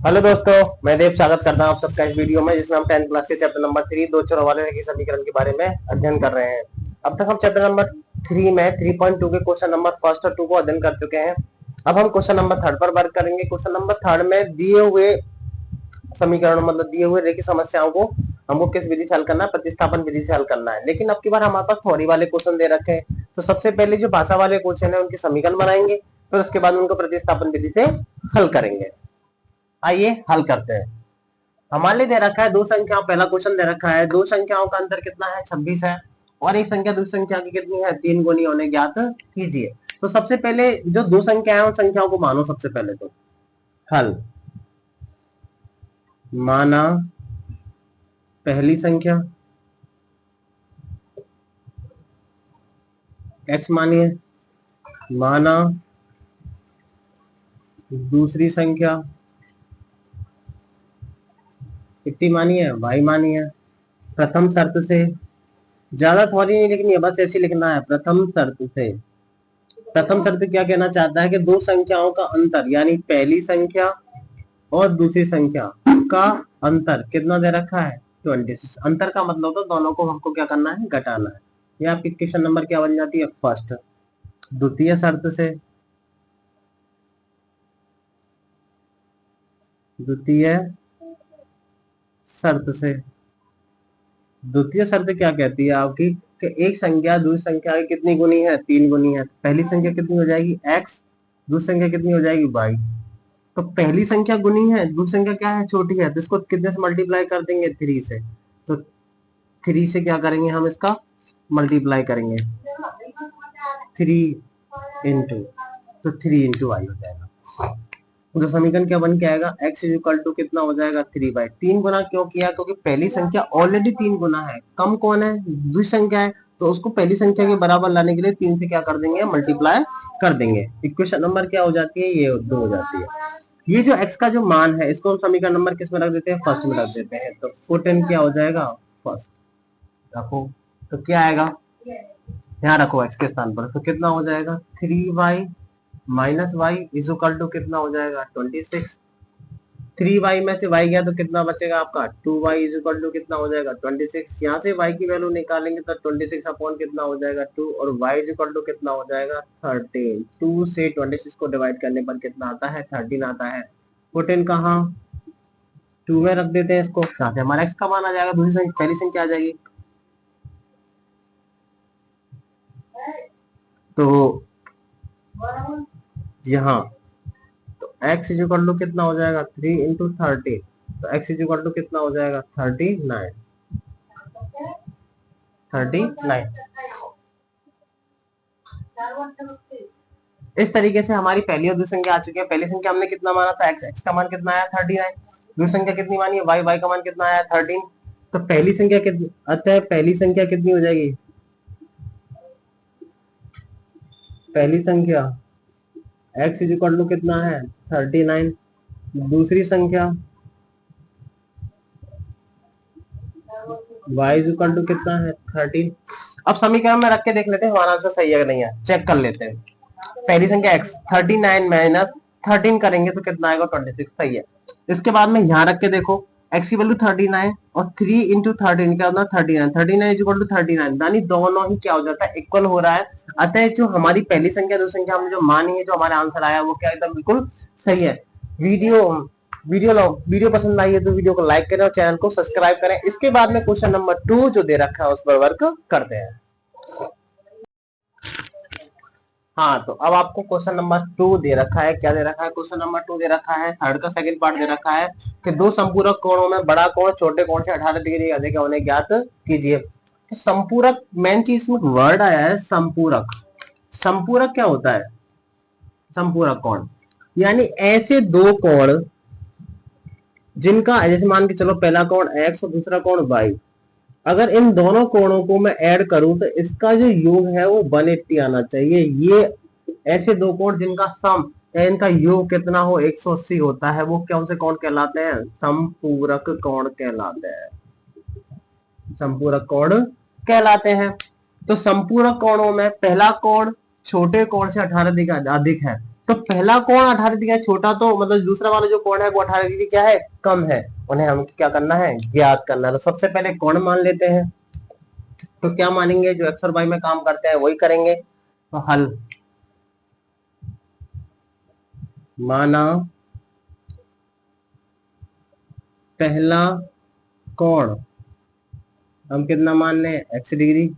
Hello दोस्तों, मैं देव स्वागत करता हूं आप सबका इस वीडियो में, जिसमें हम 10th क्लास के चैप्टर नंबर 3 दो चरों वाले रेखीय समीकरण के बारे में अध्ययन कर रहे हैं। अब तक हम चैप्टर नंबर 3 में 3.2 के क्वेश्चन नंबर फर्स्ट और 2 को अध्ययन कर चुके हैं। अब हम क्वेश्चन नंबर 3 पर वर्क करेंगे। क्वेश्चन नंबर 3 में दिए हुए समीकरण मतलब दिए हुए रेखीय समस्याओं को हमको किस विधि से हल करना है, प्रतिस्थापन विधि से हल करना है। लेकिन अब की बार हमारे पास थ्योरी वाले क्वेश्चन दे रखे हैं, तो सबसे पहले जो भाषा वाले क्वेश्चन है उनके समीकरण बनाएंगे, फिर उसके बाद उनको प्रतिस्थापन विधि से हल करेंगे। आइए हल करते हैं। हमारे लिए दे रखा है दो संख्याओं, पहला क्वेश्चन दे रखा है दो संख्याओं का अंतर कितना है 26 है, और एक संख्या दूसरी संख्या की कितनी है 3 गुनी होने ज्ञात कीजिए। तो सबसे पहले जो दो संख्याएं हैं उन संख्याओं को मानो। सबसे पहले तो हल माना पहली संख्या x मानिए, माना दूसरी संख्या कितनी मानी है y मानी है। प्रथम शर्त से, ज्यादा थोड़ी नहीं लिखनी है, बस ऐसे लिखना है प्रथम शर्त से। प्रथम शर्त क्या कहना चाहता है कि दो संख्याओं का अंतर यानी पहली संख्या और दूसरी संख्या का अंतर कितना दे रखा है 26। अंतर का मतलब तो दोनों को हमको क्या करना है, घटाना है। यह आपकी क्वेश्चन नंबर क्या बन जाती है फर्स्ट। द्वितीय शर्त से, द्वितीय शर्त से, द्वितीय शर्त क्या कहती है आपकी कि एक संख्या दूसरी संख्या की कितनी गुनी है 3 गुनी है। पहली संख्या कितनी हो जाएगी x, दूसरी संख्या कितनी हो जाएगी y। तो पहली संख्या गुनी है, दूसरी संख्या क्या है छोटी है, तो इसको कितने से मल्टीप्लाई कर देंगे 3 से। तो 3 से क्या करेंगे हम इसका मल्टीप्लाई करेंगे 3 इंटू, तो 3 इंटू y हो जाएगा। तो समीकरण क्या बन के आएगा x इज इक्वल टू कितना हो जाएगा 3 3 गुना क्यों किया, क्योंकि पहली संख्या ऑलरेडी 3 गुना है, कम कौन है दूसरी संख्या है, तो उसको पहली संख्या के बराबर लाने के लिए 3 से क्या कर देंगे मल्टीप्लाई कर देंगे। इक्वेशन नंबर क्या हो जाती है, ये 2 हो जाती है। ये जो x का जो मान है इसको हम समीकरण नंबर किस में रख देते हैं, फर्स्ट में रख देते हैं। तो पुट इन क्या हो जाएगा फर्स्ट रखो, तो क्या आएगा यहाँ रखो x के स्थान पर, तो कितना हो जाएगा 3y minus Y is equal to कितना हो जाएगा 26। 3y में से y गया तो कितना बचेगा आपका 2y इज इक्वल टू कितना हो जाएगा 26। यहाँ से y की वैल्यू निकालेंगे तो 26 अपॉन कितना हो जाएगा 2, और y इज इक्वल टू कितना हो जाएगा 13। 2 से 26 को डिवाइड करने पर कितना आता है 13 आता है। पुट इन कहाँ 2 में रख देते हैं इसको, यहाँ से हमारा x का मान आ जाएगा, दूसरी संख्या पहली संख्या आ जाएगी। तो यहाँ तो x इज इक्वल टू कितना हो जाएगा 3 इंटू 30, तो x इज इक्वल टू कितना हो जाएगा 39। इस तरीके से हमारी पहली और दूसरी संख्या आ चुकी है। पहली संख्या हमने कितना माना था x का मान कितना आया 39, दूसरी संख्या कितनी मानी है y का मान कितना आया 13। तो पहली संख्या कितनी, अतः पहली संख्या कितनी हो जाएगी, पहली संख्या x इज इक्वल टू कितना है 39, दूसरी संख्या y इज इक्वल टू कितना है 13। अब समीकरण में रख के देख लेते हैं हमारा आंसर सही है कि नहीं है, चेक कर लेते हैं। पहली संख्या x 39 माइनस 13 करेंगे तो कितना आएगा 26, सही है। इसके बाद में यहाँ रख के देखो x की वैल्यू 39 और 3 इंटू 13 क्या होता है 39, 39 इज इक्वल टू 39, यानी दोनों ही क्या हो जाता है इक्वल हो रहा है। अतः जो हमारी पहली संख्या दूसरी संख्या हमने जो मानी है, जो हमारा आंसर आया वो क्या एकदम बिल्कुल सही है। वीडियो पसंद आई है तो वीडियो को लाइक करें और चैनल को सब्सक्राइब करें। इसके बाद में क्वेश्चन नंबर 2 जो दे रखा है उस पर वर्क करते हैं। हाँ, तो अब आपको क्वेश्चन नंबर 2 दे रखा है। क्या दे रखा है, क्वेश्चन नंबर 2 दे रखा है, थर्ड का सेकंड पार्ट दे रखा है कि दो संपूरक कोणों में बड़ा कोण छोटे कोण से 18 डिग्री अधिक होने ज्ञात कीजिए। तो संपूरक मेन चीज में वर्ड आया है संपूरक। संपूरक क्या होता है, संपूरक कोण यानी ऐसे दो कोण जिनका, जैसे मान के चलो पहला कोण x और दूसरा कोण y, अगर इन दोनों कोणों को मैं ऐड करूं तो इसका जो योग है वो 180 आना चाहिए। ये ऐसे दो कोण जिनका सम या इनका योग कितना हो 180 होता है, वो कौन से कोण कहलाते हैं, संपूरक कोण कहलाते हैं, संपूरक कोण कहलाते हैं। तो संपूरक कोणों में पहला कोण छोटे कोण से 18 डिग्री अधिक है, तो पहला कोण 18 डिग्री है, छोटा तो मतलब दूसरा वाला जो कोण है वो 18 डिग्री क्या है, कम है, उन्हें हम क्या करना है, ज्ञात करना है। तो सबसे पहले कोण मान लेते हैं। तो क्या मानेंगे, जो एक्स और वाई में काम करते हैं वही करेंगे। तो हल, माना पहला कोण हम कितना मान लें, एक्स डिग्री,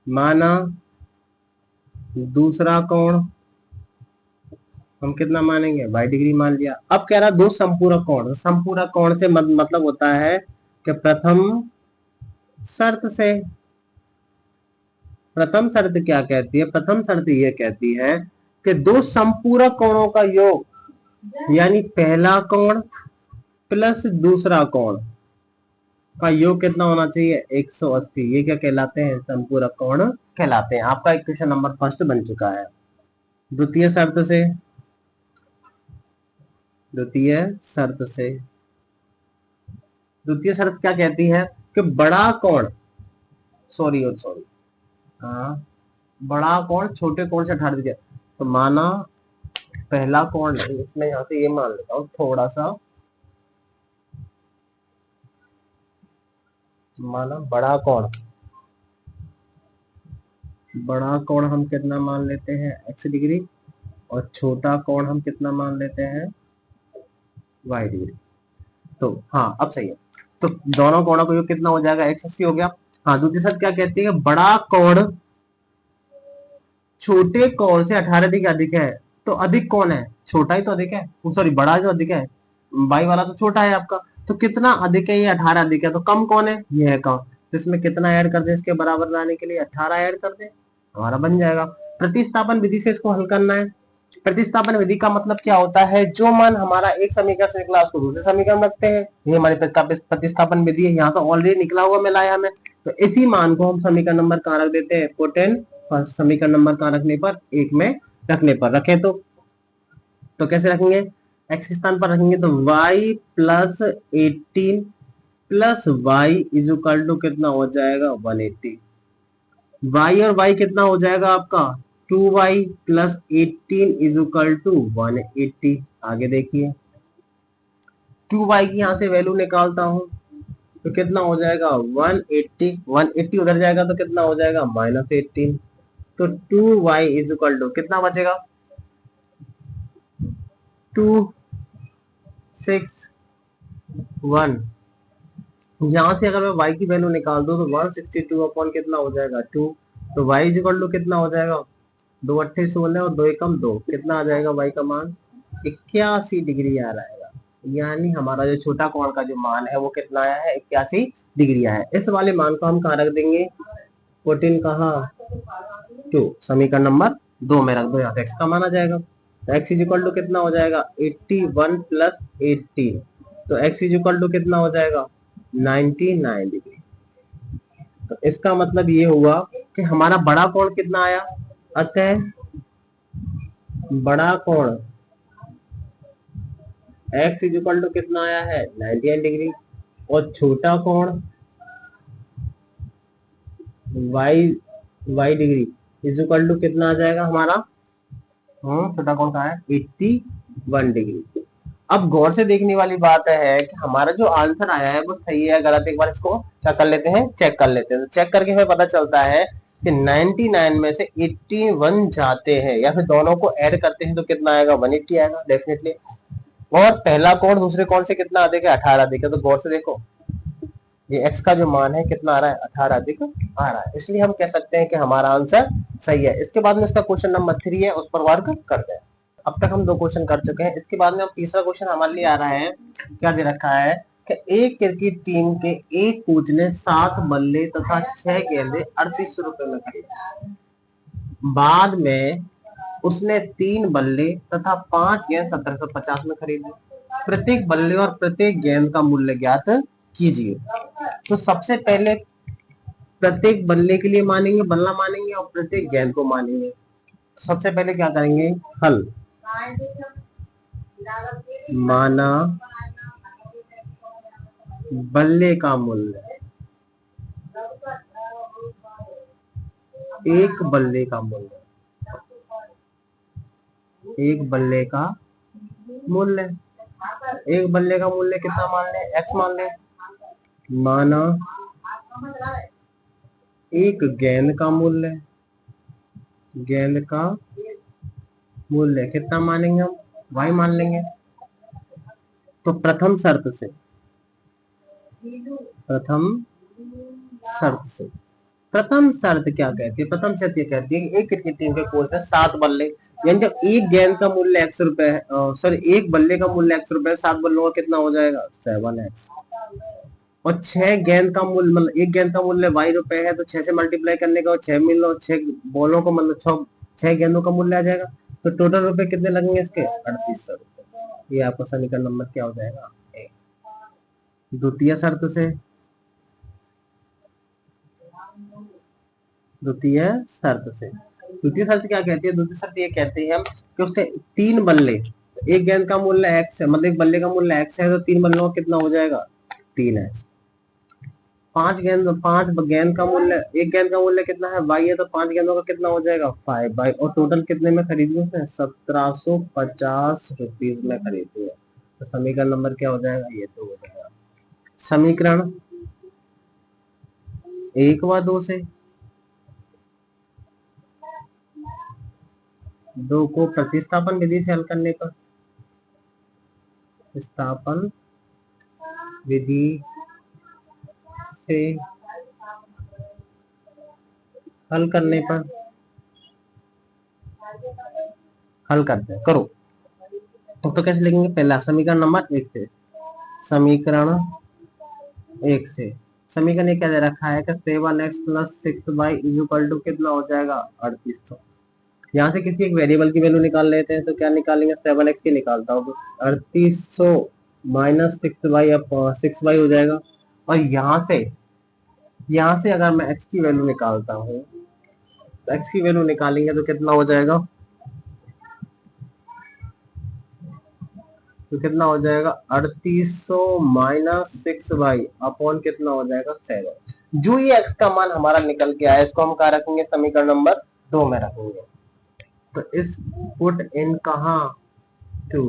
माना दूसरा कोण हम कितना मानेंगे, वाई डिग्री मान लिया। अब कह रहा दो संपूरक कोण, संपूरक कोण से मतलब होता है कि प्रथम शर्त से, प्रथम शर्त क्या कहती है, प्रथम शर्त ये कहती है कि दो संपूरक कोणों का योग, यानी पहला कोण प्लस दूसरा कोण का योग कितना होना चाहिए, 180। ये क्या कहलाते हैं, संपूरक कोण कहलाते हैं। आपका इक्वेशन नंबर फर्स्ट बन चुका है। द्वितीय शर्त से, द्वितीय शर्त से, द्वितीय शर्त क्या कहती है कि बड़ा कोण, सॉरी और सॉरी, हाँ, बड़ा कोण छोटे कोण से 18 डिग्री। तो माना पहला कोण, इसमें यहां से ये मान लेता हूं थोड़ा सा, माना बड़ा कोण, बड़ा कोण हम कितना मान लेते हैं, x डिग्री, और छोटा कोण हम कितना मान लेते हैं, y डिग्री। तो हाँ अब सही है। तो दोनों कोणों का योग कितना हो जाएगा, 180 हो गया। हाँ, दूसरी शर्त क्या कहती है, बड़ा कोण छोटे कोण से 18 डिग्री अधिक है। तो अधिक कौन है, छोटा ही तो अधिक है, सॉरी बड़ा जो अधिक है, बाई वाला तो छोटा है आपका। तो कितना अधिक है, ये 18 अधिक है, तो कम कौन है, ये है कम। तो इसमें कितना ऐड कर दे, इसके बराबर लाने के लिए 18 ऐड कर दे, हमारा बन जाएगा। प्रतिस्थापन विधि से इसको हल करना है। प्रतिस्थापन विधि का मतलब क्या होता है, जो मान हमारा एक समीकरण से निकला उसको दूसरे समीकरण में रखते हैं, ये हमारी प्रतिस्थापन विधि है। यहाँ तो ऑलरेडी निकला हुआ मिला है हमें, तो इसी मान को हम समीकरण नंबर कहाँ रख देते हैं, कोटेन, और समीकरण नंबर कहाँ रखने पर, एक में रखने पर रखें। तो कैसे रखेंगे, x के स्थान पर रखेंगे तो y plus 18 plus Y is equal to कितना हो जाएगा, 180। y और y कितना हो जाएगा आपका, 2y plus 18 is equal to 180। आगे देखिए, 2y की यहां से वैल्यू निकालता हूं तो कितना हो जाएगा, 180, 180 उधर जाएगा तो कितना हो जाएगा, -18। तो 2y इज इक्वल टू कितना बचेगा, 261। यहां से अगर मैं y की वैल्यू निकाल दूं तो 162 अपॉन कितना हो जाएगा, 2। तो y इज इक्वल टू कितना हो जाएगा, 2 अट्ठे 16 और 2 एकम 2, कितना आ जाएगा y का मान, 81 डिग्री आ रहा है। यानी हमारा जो छोटा कोण का जो मान है वो कितना आया है, 81 डिग्री आया है। इस वाले मान को हम कहाँ रख देंगे, 14 कहाँ, 2, समीकरण नंबर 2 में रख दो, यहाँ पे x का मान आ जाएगा। तो x इज इक्वल टू कितना हो जाएगा, 81 प्लस 18, तो x इज इक्वल टू कितना हो जाएगा, 99 डिग्री। तो इसका मतलब ये हुआ कि हमारा बड़ा कोण कितना आया, अतः बड़ा कोण x इज इक्वल टू कितना आया है, 98 डिग्री, और छोटा कोण y degree is equal to कितना आ जाएगा हमारा, छोटा कोण कहाँ है, 81 डिग्री। अब गौर से देखने वाली बात है कि हमारा जो आंसर आया है वो सही है गलत, एक बार इसको क्या कर लेते हैं, चेक कर लेते हैं। तो चेक करके हमें पता चलता है कि 99 में से 81 जाते हैं, या फिर दोनों को ऐड करते हैं तो कितना आएगा, 180 आएगा डेफिनेटली। और पहला कोण दूसरे कोण से कितना अधिक है, 18 अधिक है। तो गौर से देखो, ये x का जो मान है कितना आ रहा है, 18 अधिक आ रहा है, इसलिए हम कह सकते हैं कि हमारा आंसर सही है। इसके बाद में इसका क्वेश्चन नंबर 3 है, उस पर वर्क करते हैं। अब तक हम 2 क्वेश्चन कर चुके हैं, इसके बाद में अब तीसरा क्वेश्चन हमारे लिए आ रहा है। क्या दे रखा है कि एक क्रिकेट टीम के एक कोच ने 7 बल्ले तथा 6 गेंदे 3800 रुपए में खरीदे। बाद में उसने 3 बल्ले तथा 5 गेंद 1750 में खरीदे। प्रत्येक बल्ले और प्रत्येक गेंद का मूल्य ज्ञात कीजिए। तो सबसे पहले प्रत्येक बल्ले के लिए मानेंगे, बल्ला मानेंगे, और प्रत्येक गेंद को मानेंगे। सबसे पहले क्या करेंगे, हल, माना बल्ले का मूल्य, एक बल्ले का मूल्य एक बल्ले का मूल्य, एक बल्ले का मूल्य कितना मान ले, एक्स मान ले। माना एक गेंद का मूल्य, गेंद का मूल्य कितना मानेंगे हम, वाई मान लेंगे। तो प्रथम शर्त से, प्रथम शर्त से, प्रथम शर्त क्या कहती है, प्रथम शर्त ये कहती है कि एक क्रिकेट टीम के कोच ने 7 बल्ले, यानी जब एक गेंद का मूल्य एक्स रुपए है, सॉरी एक बल्ले का मूल्य एक्स रुपए है, 7 बल्लों का कितना हो जाएगा 7x। और 6 गेंद का मूल्य, मतलब एक गेंद का मूल्य वाई रुपए है, तो 6 से मल्टीप्लाई करने का 6 मिल, 6 बॉलों को मतलब 6 गेंदों का मूल्य आ जाएगा। तो टोटल रुपए कितने लगेंगे इसके 3800 रुपए। ये आपका समीकरण नंबर क्या हो जाएगा, द्वितीय शर्त से, द्वितीय शर्त से, द्वितीय शर्त क्या कहती है, द्वितीय शर्त ये कहती है कि उसके 3 बल्ले, एक गेंद का मूल्य एक्स है, मतलब एक बल्ले का मूल्य एक्स है, तो 3 बल्लों का कितना हो जाएगा 3x। 5 गेंद का मूल्य, एक गेंद का मूल्य कितना है वाई है, तो 5 गेंदों का कितना हो जाएगा 5y। और टोटल कितने में खरीदी उसने 1750 रुपीज में खरीदी है। तो समीकरण नंबर क्या हो जाएगा, ये तो हो जाएगा समीकरण 1 व 2 से, 2 को प्रतिस्थापन विधि से हल करने पर, प्रतिस्थापन विधि से हल करने पर, हल करते हैं, करो। तो कैसे लिखेंगे, पहला समीकरण नंबर 1 से, समीकरण 1 से, समीकरण ये क्या दे रखा है कि 7x plus 6y is equal to कितना हो जाएगा 3800। यहाँ से किसी एक वेरिएबल की वैल्यू निकाल लेते हैं, तो क्या निकालेंगे 7x की निकालता हूँ, 3800 माइनस 6y, अब 6y हो जाएगा। और यहाँ से अगर मैं x की वैल्यू निकालता हूँ, तो x की वैल्यू निकालेंगे तो कितना हो जाएगा, तो कितना हो जाएगा 3800 माइनस 6y अपॉन कितना हो जाएगा 7। जो ये x का मान हमारा निकल के आया, इसको हम कहा रखेंगे समीकरण नंबर 2 में रखेंगे। तो इस पुट इन कहा टू,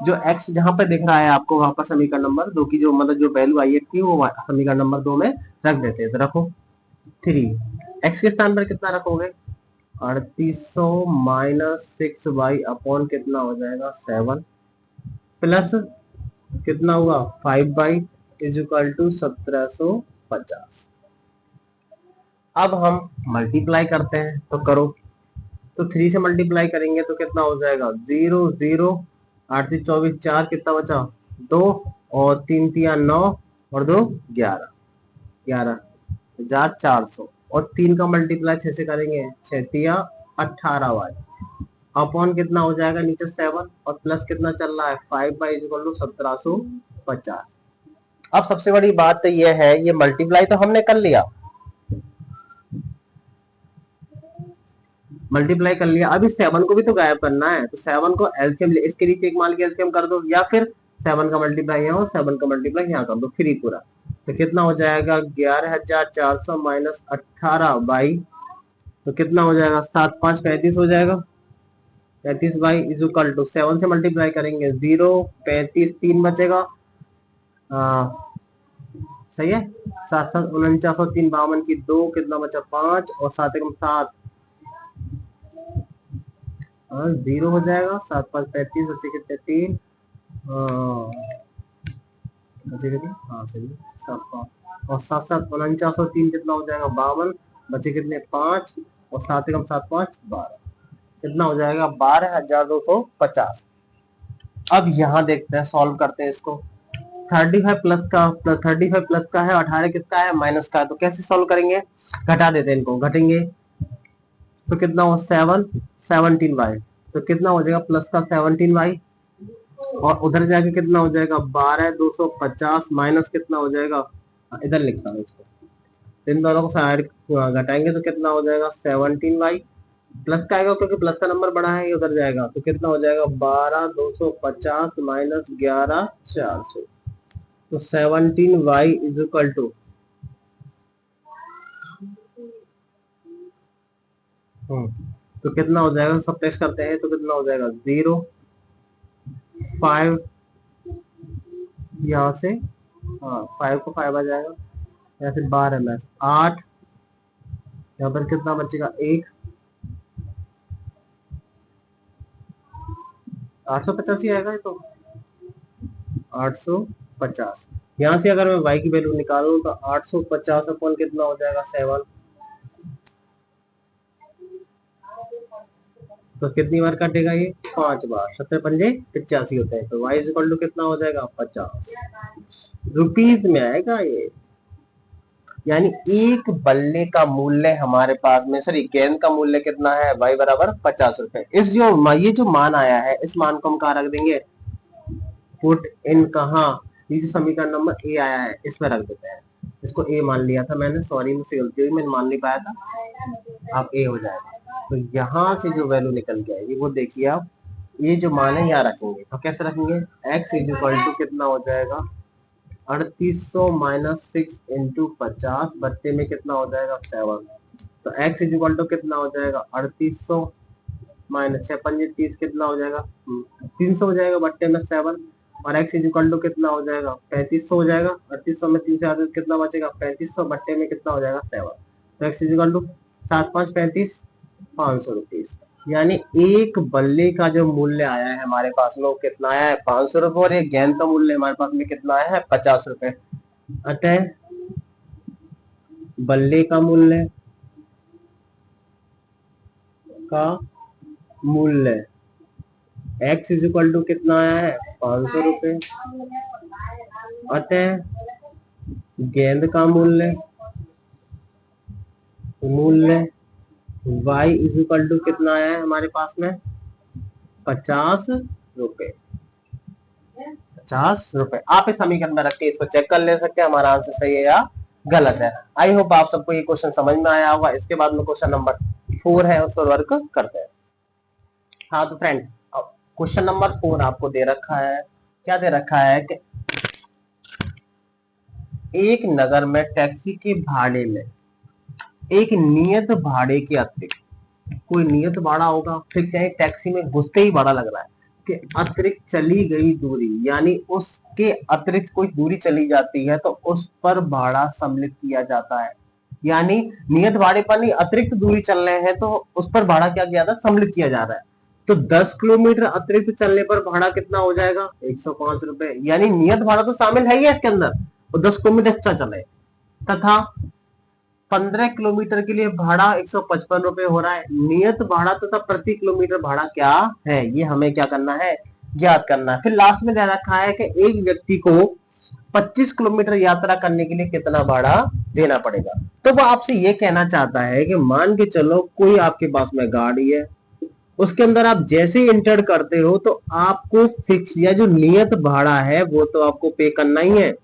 जो x जहां पे दिख रहा है आपको वहां पर समीकरण नंबर 2 की जो मतलब जो वैल्यू आई थी वो समीकरण नंबर 2 में रख देते हैं। तो रखो 3, x के स्थान पर कितना रखोगे 3800 माइनस 6y अपॉन कितना हो जाएगा 7, प्लस कितना हुआ 5y इज इक्वल टू 1750। अब हम मल्टीप्लाई करते हैं, तो करो। तो 3 से मल्टीप्लाई करेंगे तो कितना हो जाएगा 0 0, 8 से 24, 4 कितना बचा 2, और 3 तिया 9, और 2 11, 11,400। और 3 का मल्टीप्लाई 6 से करेंगे, 6 तिया 18y अपॉन कितना हो जाएगा नीचे 7, और प्लस कितना चल रहा है 5y इक्वल टू 1750। अब सबसे बड़ी बात तो यह है, ये मल्टीप्लाई तो हमने कर लिया, मल्टीप्लाई कर लिया, अब इस 7 को भी तो गायब करना है। तो 7 को एलसीएम, इसके नीचे एक मान के एलसीएम कर दो, या फिर 7 का मल्टीप्लाई यहाँ, 7 का मल्टीप्लाई यहाँ कर दो, फ्री पूरा। तो कितना हो जाएगा 11,400 माइनस 18 बाई, तो कितना हो जाएगा 7 5 35 हो जाएगा, 35 बाई इज इक्वल टू 7 से मल्टीप्लाई करेंगे 0 35 3 बचेगा, सही है, 7 7 49 और 3 52 की 2, कितना बचा 5, और 7 1 7, 0 हो जाएगा, 7 5 35 बचे कितने 3, बचे कितने, हाँ सही है 7 5, और 7 7 49 और 3 कितना हो जाएगा 52, बचे कितने 5, और 7 1 7 5 12, कितना हो जाएगा 12,250। अब यहाँ देखते हैं, सॉल्व करते हैं इसको। 35 प्लस का, 35 प्लस का है, 18 किसका है माइनस का है, तो कैसे सॉल्व करेंगे, घटा देते हैं इनको, घटेंगे तो कितना हो 7 17y, तो कितना हो जाएगा प्लस का 17y, और उधर जाके कितना हो जाएगा 12,250 माइनस कितना हो जाएगा, इधर लिखता हूँ इसको, इन दोनों को साइड घटाएंगे तो कितना हो जाएगा 17y, प्लस का आएगा क्योंकि प्लस का नंबर बड़ा है, ये उधर जाएगा, तो कितना हो जाएगा 12,250 माइनस 11,400, तो 17y इज इक्वल टू, तो कितना हो जाएगा, सबट्रैक्ट करते हैं तो कितना हो जाएगा 0, 5 यहाँ से, हाँ 5 को 5 आ जाएगा, यहाँ से 12 में 8, यहाँ पर कितना बचेगा 1, 885 आएगा ये तो, 850। यहाँ से अगर मैं y की वैल्यू निकालूं तो 850 अपन कितना हो जाएगा 7, तो कितनी बार काटेगा ये 5 बार, 7 पंजे 85 होते हैं, तो y इक्वल टू कितना हो जाएगा 50 रुपीज में आएगा ये। यानी एक बल्ले का मूल्य हमारे पास में, सॉरी गेंद का मूल्य कितना है, y बराबर 50 रुपए। इस जो ये जो मान आया है इस मान को हम कहाँ रख देंगे, पुट इन कहाँ, ये जो समीकरण नंबर ए आया है इसमें रख देते हैं। इसको ए मान लिया था मैंने, सॉरी मुझसे गलती हुई, मैंने मान नहीं पाया था, अब ए हो जाएगा। तो यहाँ से जो वैल्यू निकल के आएगी वो देखिए आप, ये जो मान है यहाँ रखेंगे, तो कैसे रखेंगे, x इक्वल टू कितना हो जाएगा 3800 माइनस 6 इंटू 50 बट्टे में कितना हो जाएगा 7, तो x इक्वल टू कितना हो जाएगा 3800 माइनस 6 पंजे 30 कितना हो जाएगा 300 हो जाएगा बट्टे में 7, और x इक्वल टू कितना हो जाएगा 3500 हो जाएगा, 3800 में 3 से कितना बचेगा 3500 बट्टे में कितना हो जाएगा 7, तो x इक्वल टू 7 5 35, 500 रुपीज। यानी एक बल्ले का जो मूल्य आया है हमारे पास में वो कितना आया है 500 रुपए, और एक गेंद का मूल्य हमारे पास में कितना आया है 50 रुपए। अतः बल्ले का मूल्य का मूल्य x इज इक्वल टू कितना आया है 500 रुपए, अतः गेंद का मूल्य y इज इक्वल टू कितना आया है हमारे पास में 50 रुपए, 50 रुपए। आप इस समीकरण में रख के इसको चेक कर ले सकते हैं हमारा आंसर सही है या गलत है। आई होप आप सबको ये क्वेश्चन समझ में आया होगा। इसके बाद में क्वेश्चन नंबर 4 है, उस पर वर्क करते हैं। हाँ तो फ्रेंड क्वेश्चन नंबर 4 आपको दे रखा है, क्या दे रखा है कि एक नगर में टैक्सी के भाड़े में एक नियत भाड़े के अतिरिक्त, कोई नियत भाड़ा होगा, फिर चाहे टैक्सी में घुसते ही भाड़ा लग रहा है कि अतिरिक्त चली गई दूरी, यानी उसके अतिरिक्त कोई दूरी चली जाती है तो उस पर भाड़ा सम्मिलित किया जाता है। यानी नियत भाड़े पर नहीं, अतिरिक्त दूरी चल रहे हैं तो उस पर भाड़ा क्या किया जाता है, सम्मिलित किया जा रहा है। तो 10 किलोमीटर अतिरिक्त चलने पर भाड़ा कितना हो जाएगा 105 रुपए, यानी नियत भाड़ा तो शामिल है ही है इसके अंदर, और 10 किलोमीटर एक्स्ट्रा चले। तथा 15 किलोमीटर के लिए भाड़ा 155 रुपए हो रहा है। नियत भाड़ा तथा प्रति किलोमीटर भाड़ा क्या है, ये हमें क्या करना है, ज्ञात करना है। फिर लास्ट में दे रखा है कि एक व्यक्ति को 25 किलोमीटर यात्रा करने के लिए कितना भाड़ा देना पड़ेगा। तो वो आपसे ये कहना चाहता है कि मान के चलो कोई आपके पास में गाड़ी है, उसके अंदर आप जैसे इंटर करते हो तो आपको फिक्स या जो नियत भाड़ा है वो तो आपको पे करना ही है।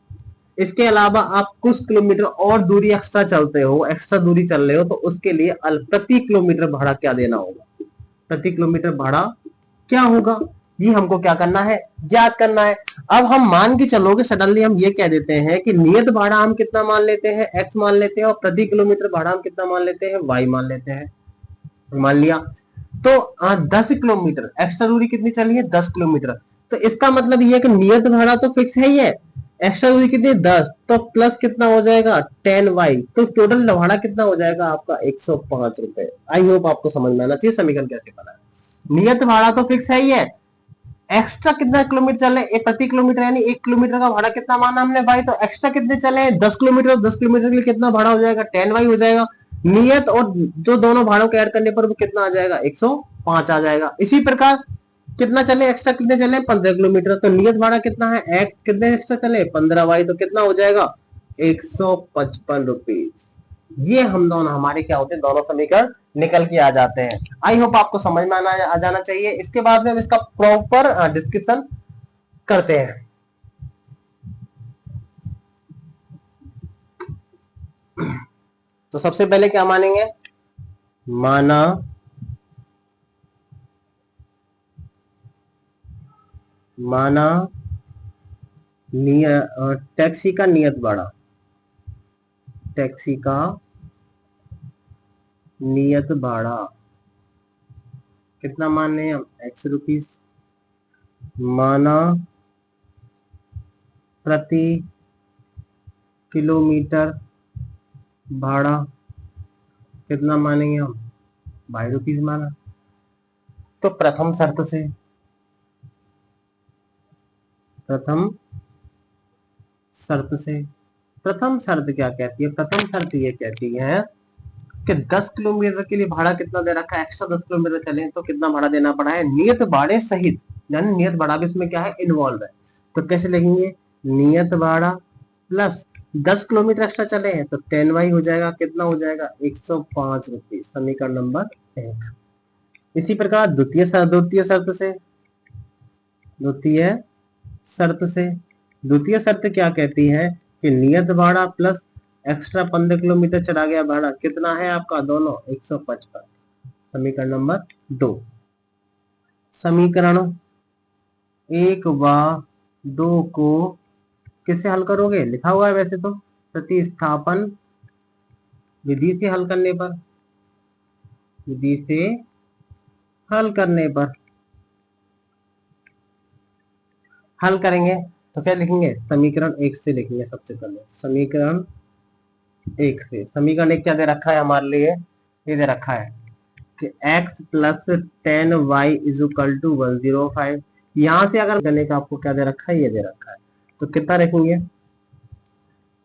इसके अलावा आप कुछ किलोमीटर और दूरी एक्स्ट्रा चलते हो, एक्स्ट्रा दूरी चल रहे हो, तो उसके लिए प्रति किलोमीटर भाड़ा क्या देना होगा, प्रति किलोमीटर भाड़ा क्या होगा, ये हमको क्या करना है, ज्ञात करना है। अब हम मान के चलोगे सडनली हम ये कह देते हैं कि नियत भाड़ा हम कितना मान लेते हैं x मान लेते हैं, और प्रति किलोमीटर भाड़ा हम कितना मान लेते हैं y मान लेते हैं। मान लिया तो 10 किलोमीटर एक्स्ट्रा दूरी कितनी चली है 10 किलोमीटर, तो इसका मतलब ये है कि नियत भाड़ा तो फिक्स है ही है, एक्स्ट्रा दूरी कितनी 10, तो प्लस कितना हो जाएगा 10y, तो टोटल भाड़ा कितना हो जाएगा आपका 105 रुपए। आई होप आपको समझ में आना चाहिए समीकरण कैसे बना है। नियत भाड़ा तो फिक्स है ही है, एक्स्ट्रा कितना किलोमीटर चले प्रति किलोमीटर, यानी 1 किलोमीटर का भाड़ा कितना माना हमने भाई, तो एक्स्ट्रा कितने चले 10 किलोमीटर, 10 किलोमीटर के लिए कितना भाड़ा हो जाएगा 10y हो जाएगा। नियत और जो दोनों भाड़ों को ऐड करने पर वो कितना आ जाएगा 105 आ जाएगा। इसी प्रकार कितना चले एक्स्ट्रा कितने चले 15 किलोमीटर, तो नियत भाड़ा कितना है x, कितने एक्स्ट्रा चले 15y, तो कितना हो जाएगा 155 रुपीज। ये हम दोनों हमारे क्या होते हैं, दोनों समीकरण निकल के आ जाते हैं। आई होप आपको समझ में आ जाना चाहिए। इसके बाद में हम इसका प्रॉपर डिस्क्रिप्शन करते हैं। तो सबसे पहले क्या मानेंगे, माना टैक्सी का नियत भाड़ा, टैक्सी का नियत भाड़ा कितना मान रहे हैं हम, x रुपीस माना प्रति किलोमीटर भाड़ा कितना मानेंगे हम, बाई रुपीस माना। तो प्रथम शर्त से, प्रथम शर्त क्या कहती है, प्रथम शर्त ये कहती है कि 10 किलोमीटर के लिए भाड़ा कितना दे रखा है, एक्स्ट्रा 10 किलोमीटर चले तो कितना भाड़ा देना पड़ा है, नियत भाड़े सहित, यानी नियत भाड़ा भी इसमें क्या है, इन्वॉल्व है। तो कैसे लिखेंगे, नियत भाड़ा प्लस 10 किलोमीटर एक्स्ट्रा चले हैं तो 10y हो जाएगा, कितना हो जाएगा 105 रुपीज, समीकरण नंबर 1। इसी प्रकार द्वितीय शर्त क्या कहती है कि नियत भाड़ा प्लस एक्स्ट्रा 15 किलोमीटर चला गया भाड़ा कितना है आपका, दोनों 155, समीकरण नंबर 2। समीकरण 1 व 2 को किससे हल करोगे, लिखा हुआ है वैसे तो, प्रतिस्थापन विधि से हल करने पर, हल करेंगे तो क्या लिखेंगे, समीकरण 1 से लिखेंगे सबसे पहले, समीकरण 1 क्या दे रखा है हमारे लिए, ये दे रखा है कि x plus 10y is equal to 105। यहां से अगर करने का आपको क्या दे रखा है, ये दे रखा है, तो कितना रखेंगे,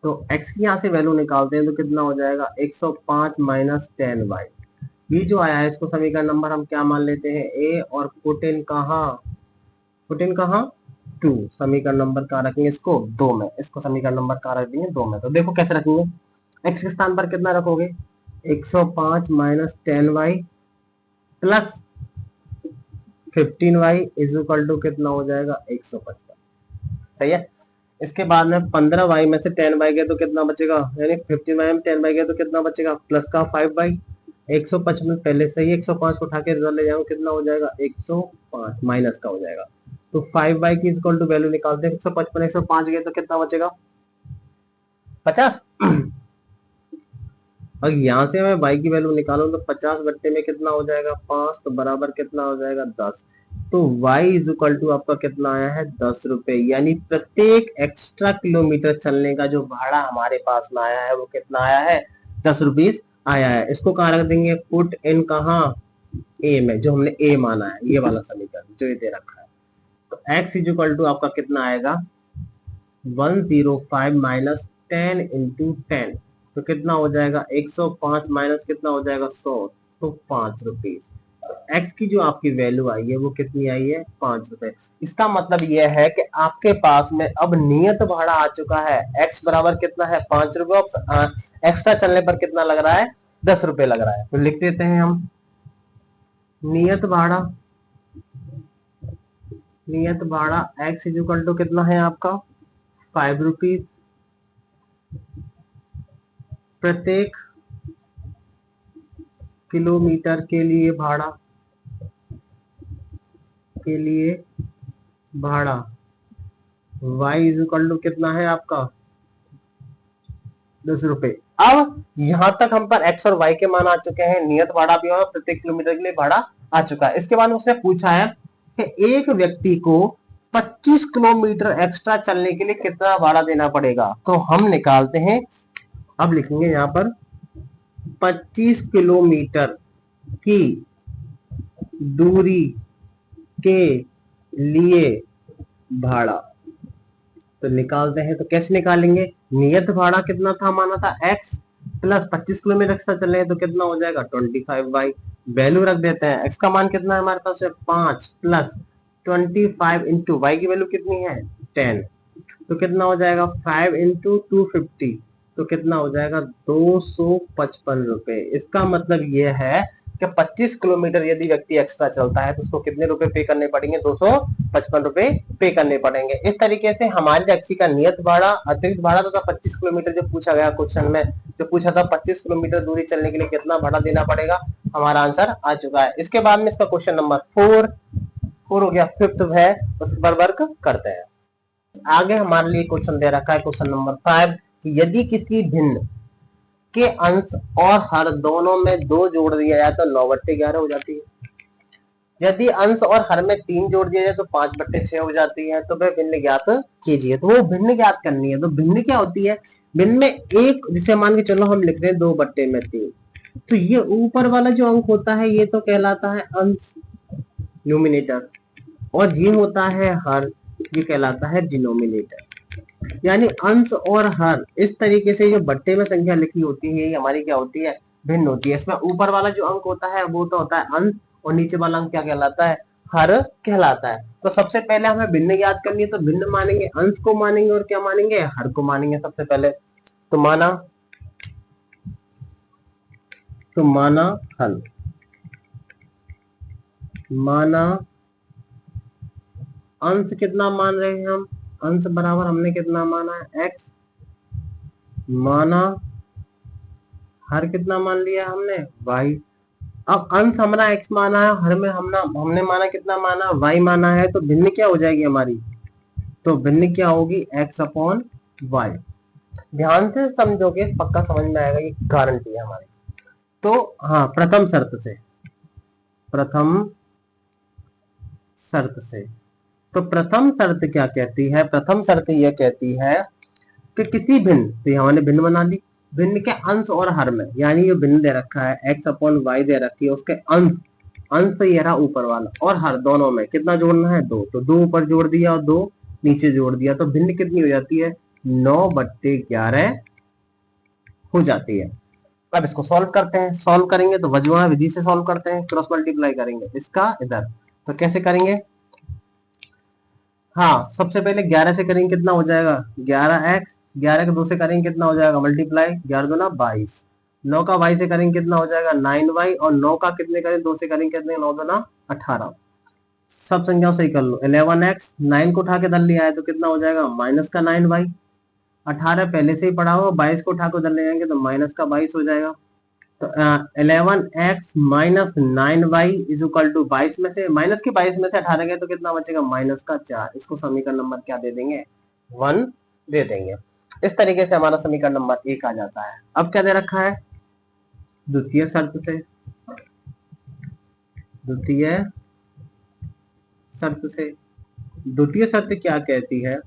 तो x की यहां से वैल्यू निकालते हैं तो कितना हो जाएगा 105 माइनस 10y। ये जो आया है इसको समीकरण नंबर हम क्या मान लेते हैं, a, और पुट इन कहाँ 2, समीकरण नंबर कहाँ रखेंगे इसको 2 में, इसको समीकरण नंबर कहाँ रख देंगे 2 में। तो देखो कैसे रखेंगे, x के स्थान पर कितना रखोगे 105 minus 10y plus 15y is equal to कितना हो जाएगा 155, सही है। इसके बाद में 15y में से 10y गया तो कितना बचेगा, यानी 15y में 10y गया तो कितना बचेगा, प्लस का 5y, 155 पहले से ही 105 को उठा के रिजल्ट ले जाऊंगा, कितना हो जाएगा 105 माइनस का हो जाएगा, तो 5y की इक्वल टू वैल्यू निकालते हैं, 155 105 गए तो कितना बचेगा 50। और यहां से मैं y की वैल्यू निकालूं तो 50 बट्टे में कितना हो जाएगा 5, तो बराबर कितना हो जाएगा 10। तो y इज इक्वल टू आपका कितना आया है 10 रुपए, यानी प्रत्येक एक्स्ट्रा किलोमीटर चलने का जो भाड़ा हमारे पास में आया है वो कितना आया है 10 रुपीज आया है। इसको कहाँ रख देंगे, पुट इन कहाँ a में, जो हमने a माना है, ये वाला समीकरण जो ये दे रखा है। तो x इज इक्वल टू आपका कितना आएगा 105 माइनस 10 इंटू 10, तो कितना हो जाएगा 105 माइनस कितना हो जाएगा 100, तो 5 रुपीज। x की जो आपकी वैल्यू आई है वो कितनी आई है 5 रुपए। इसका मतलब यह है कि आपके पास में अब नियत भाड़ा आ चुका है, x बराबर कितना है 5 रुपए, एक्स्ट्रा चलने पर कितना लग रहा है 10 रुपए लग रहा है। तो लिख देते हैं हम नियत भाड़ा x इज इक्वल टू कितना है आपका 5 रुपीज प्रत्येक किलोमीटर के लिए भाड़ा y इज इक्वल टू कितना है आपका 10 रुपए। अब यहां तक हम पर x और y के मान आ चुके हैं, नियत भाड़ा भी और प्रत्येक किलोमीटर के लिए भाड़ा आ चुका है। इसके बाद उसने पूछा है कि एक व्यक्ति को 25 किलोमीटर एक्स्ट्रा चलने के लिए कितना भाड़ा देना पड़ेगा। तो हम निकालते हैं, अब लिखेंगे यहां पर 25 किलोमीटर की दूरी के लिए भाड़ा, तो निकालते हैं। तो कैसे निकालेंगे, नियत भाड़ा कितना था माना था x प्लस 25 किलोमीटर एक्स्ट्रा चल रहे हैं तो कितना हो जाएगा 25y, वैल्यू रख देते हैं, x का मान कितना है हमारे पास 5 प्लस 25 इंटू वाई की वैल्यू कितनी है 10, तो कितना हो जाएगा 5 इंटू 250, तो कितना हो जाएगा 255 रुपए। इसका मतलब यह है कि 25 किलोमीटर यदि व्यक्ति एक्स्ट्रा चलता है तो उसको कितने रुपए पे करने पड़ेंगे 255 रुपए पे करने पड़ेंगे। इस तरीके से हमारे टैक्सी का नियत भाड़ा, अतिरिक्त भाड़ा तथा 25 किलोमीटर जो पूछा गया क्वेश्चन में, जो पूछा था 25 किलोमीटर दूरी चलने के लिए कितना भाड़ा देना पड़ेगा, हमारा आंसर आ चुका है। इसके बाद में इसका क्वेश्चन नंबर 4 हो गया, फिफ्थ है उस पर वर्क करते हैं। आगे हमारे लिए क्वेश्चन दे रखा है क्वेश्चन नंबर 5 कि यदि किसी भिन्न के अंश और हर दोनों में 2 जोड़ दिया जाए तो 9/11 हो जाती है। यदि अंश और हर में 3 जोड़ दिया जाए तो 5/6 हो जाती है। तो वह भिन्न ज्ञात कीजिए। तो वो भिन्न ज्ञात करनी है। तो भिन्न क्या होती है? भिन्न में एक, जिसे मान के चलो हम लिख रहे हैं 2/3। तो ये ऊपर वाला जो अंक होता है ये तो कहलाता है अंश, न्यूमिनेटर, और जी होता है हर, ये कहलाता है डिनोमिनेटर। यानी अंश और हर इस तरीके से जो बट्टे में संख्या लिखी होती है ये हमारी क्या होती है? भिन्न होती है। इसमें ऊपर वाला जो अंक होता है वो तो होता है अंश, और नीचे वाला अंक क्या कहलाता है? हर कहलाता है। तो सबसे पहले हमें भिन्न याद करनी है। तो भिन्न मानेंगे, अंश को मानेंगे और क्या मानेंगे? हर को मानेंगे सबसे पहले। तो माना हल, माना अंश कितना मान रहे हैं हम? अंश बराबर हमने कितना माना है? x। माना हर कितना मान लिया हमने? y। अब अंश हमारा x माना है, हर में हमने माना कितना माना? y माना है। तो भिन्न क्या हो जाएगी हमारी? तो भिन्न क्या होगी? x/y। ध्यान से समझोगे पक्का समझ में आएगा, ये गारंटी है हमारी। तो हाँ, प्रथम शर्त से। तो प्रथम शर्त क्या कहती है? प्रथम शर्त यह कहती है कि किसी भिन्न, तो हमने भिन्न बना ली, भिन्न के अंश और हर में, यानी ये भिन्न दे रखा है x/y दे रखी है, उसके अंश ये रहा ऊपर वाला, और हर दोनों में कितना जोड़ना है? 2। तो 2 ऊपर जोड़ दिया और 2 नीचे जोड़ दिया। तो भिन्न कितनी हो जाती है? 9/11 हो जाती है। अब इसको सॉल्व करते हैं। सॉल्व करेंगे तो वज्रगुणा विधि से सॉल्व करते हैं, क्रॉस मल्टीप्लाई करेंगे इसका इधर। तो कैसे करेंगे? हाँ, सबसे पहले 11 से करेंगे, कितना हो जाएगा? 11x। 11 के 2 से करेंगे कितना हो जाएगा? मल्टीप्लाई, 11 दूना 22। 9 का y से करेंगे कितना हो जाएगा? 9y। और 9 का कितने करें? 2 से करेंगे कितने? 9 दूना 18। सब संख्याओं सही कर लो। 11x, 9 को उठा के धर लिया है तो कितना हो जाएगा? माइनस का 9y। 18 पहले से ही पढ़ा हुआ, 22 को उठा के उधर ले जाएंगे तो माइनस का 22 हो जाएगा। तो 11x minus 9y is equal to 22 में से, माइनस के 22 में से 18 गए तो कितना बचेगा? माइनस का 4। इसको समीकरण नंबर क्या दे देंगे? 1 दे देंगे। इस तरीके से हमारा समीकरण नंबर 1 आ जाता है। अब क्या दे रखा है? द्वितीय शर्त से। द्वितीय शर्त क्या कहती है?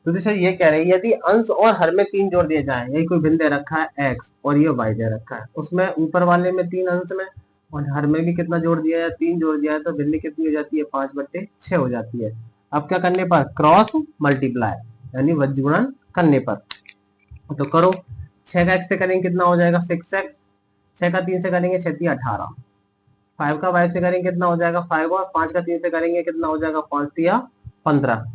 तो जैसे ये कह रही है यदि अंश और हर में 3 जोड़ दिए जाए, यही कोई भिन्न दे रखा है x और ये y दे रखा है, उसमें ऊपर वाले में 3 अंश में और हर में भी कितना जोड़ दिया है? 3 जोड़ दिया है। तो भिन्न कितनी हो जाती है? 5/6 हो जाती है। अब क्या करने पर? क्रॉस मल्टीप्लाई, यानी वज्रगुणन करने पर। तो करो, 6 का x से करेंगे कितना हो जाएगा? 6x। 6 का 3 से करेंगे 6 18। 5 का y से करेंगे कितना हो जाएगा? 5। और 5 का 3 से करेंगे कितना हो जाएगा? 5 15।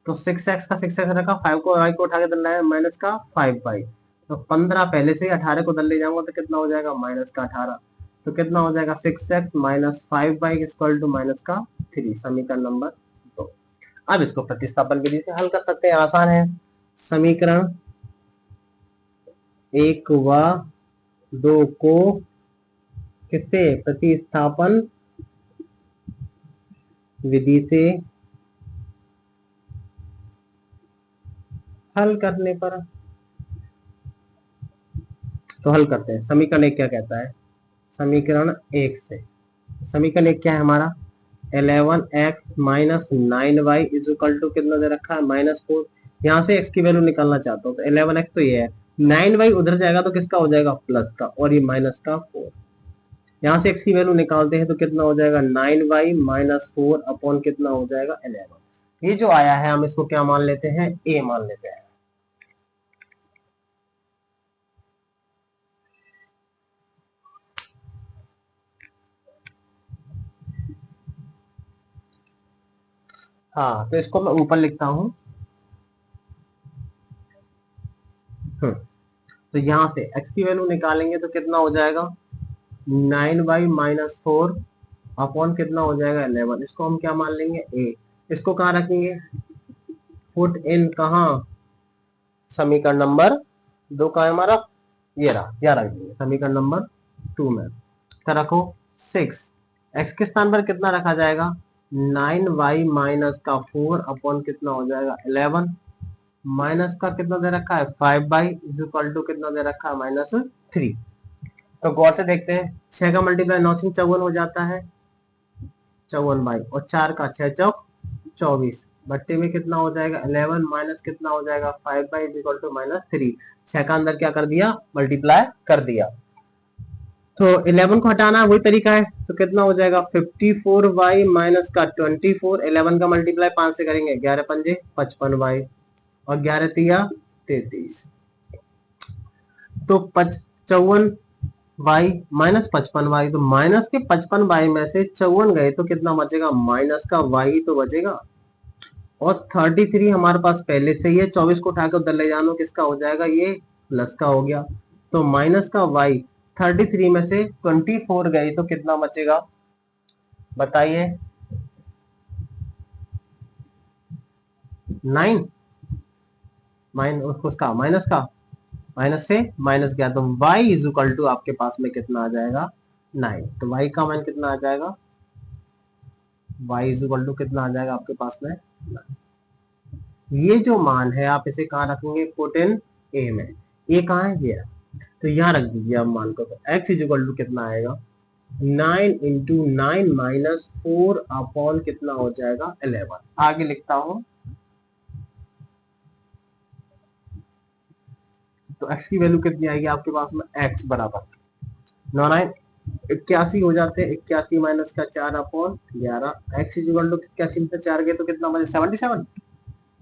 तो 6x का 6x रखा, 5 को y को उठा के डलना है, माइनस का 5y। तो 15 पहले से ही 18 को डल ले जाऊंगा तो कितना हो जाएगा? माइनस का 18। तो कितना हो जाएगा? 6x minus 5y equal to minus का 3। समीकरण नंबर 2। अब इसको प्रतिस्थापन विधि से हल कर सकते हैं, आसान है। समीकरण 1 व 2 को किससे? प्रतिस्थापन विधि से हल करने पर। तो हल करते हैं। समीकरण 1 क्या कहता है? समीकरण 1 से, समीकरण 1 क्या है हमारा? 11x minus 9y is equal to कितना दे रखा है? -4। यहाँ से x की वैल्यू निकालना चाहता हूँ तो 11x तो ये है, 9y उधर जाएगा तो किसका हो जाएगा? प्लस का, और ये माइनस का 4। यहाँ से x की वैल्यू निकालते हैं तो कितना हो जाएगा? 9y माइनस 4 अपॉन कितना हो जाएगा? 11। ये जो आया है हम इसको क्या मान लेते हैं? a मान लेते हैं। हाँ, तो इसको मैं ऊपर लिखता हूँ। तो यहाँ से x की वैल्यू निकालेंगे तो कितना हो जाएगा? 9y माइनस 4 अपॉन कितना हो जाएगा? 11। इसको हम क्या मान लेंगे? a। इसको कहाँ रखेंगे? पुट इन कहाँ? समीकरण नंबर 2 का है हमारा, ये रहा, क्या रख देंगे? समीकरण नंबर 2 में क्या रखो? 6। x के स्थान पर कितना रखा जाएगा? 9y माइनस का 4 अपॉन कितना हो जाएगा? 11। माइनस का कितना दे रखा है? 5y इज इक्वल टू कितना दे रखा है? -3। तो गौर से देखते हैं, 6 का मल्टीप्लाई 9 से 54 हो जाता है, 54 और 4 का 6 चौक 24 बट्टे में कितना हो जाएगा 11 माइनस कितना हो जाएगा 5 बाई इज इक्वल टू -3। 6 का अंदर क्या कर दिया मल्टीप्लाई कर दिया। तो 11 को हटाना वही तरीका है, तो कितना हो जाएगा 54y माइनस का 24। 11 का मल्टीप्लाई 5 से करेंगे 11 पंजे 55y और 11 तिया 33। तो 54y माइनस 55y, तो माइनस के 55y में से 54 गए तो कितना बचेगा माइनस का y तो बचेगा। और 33 हमारे पास पहले से ही है, 24 को उठाकर उधर ले जानो किसका हो जाएगा ये प्लस का हो गया। तो माइनस का y 33 में से 24 गए तो कितना बचेगा बताइए 9 उसका माइनस से माइनस गया तो y इज इक्वल टू आपके पास में कितना आ जाएगा 9। तो y का मान कितना आ जाएगा y इज इक्वल टू कितना आ जाएगा आपके पास में 9। ये जो मान है आप इसे कहाँ रखेंगे पुट इन a में। a कहाँ है ये, तो यहाँ रख दीजिए आप मान को। तो x इज इक्वल टू कितना आएगा 9 इंटू 9 माइनस 4 अपॉन कितना हो जाएगा 11। आगे लिखता हूं तो x की वैल्यू कितनी आएगी आपके पास में x बराबर 9 81 हो जाते हैं। 81 माइनस का 4 upon 11 x is equal to 81 में 4 गए तो कितना बचे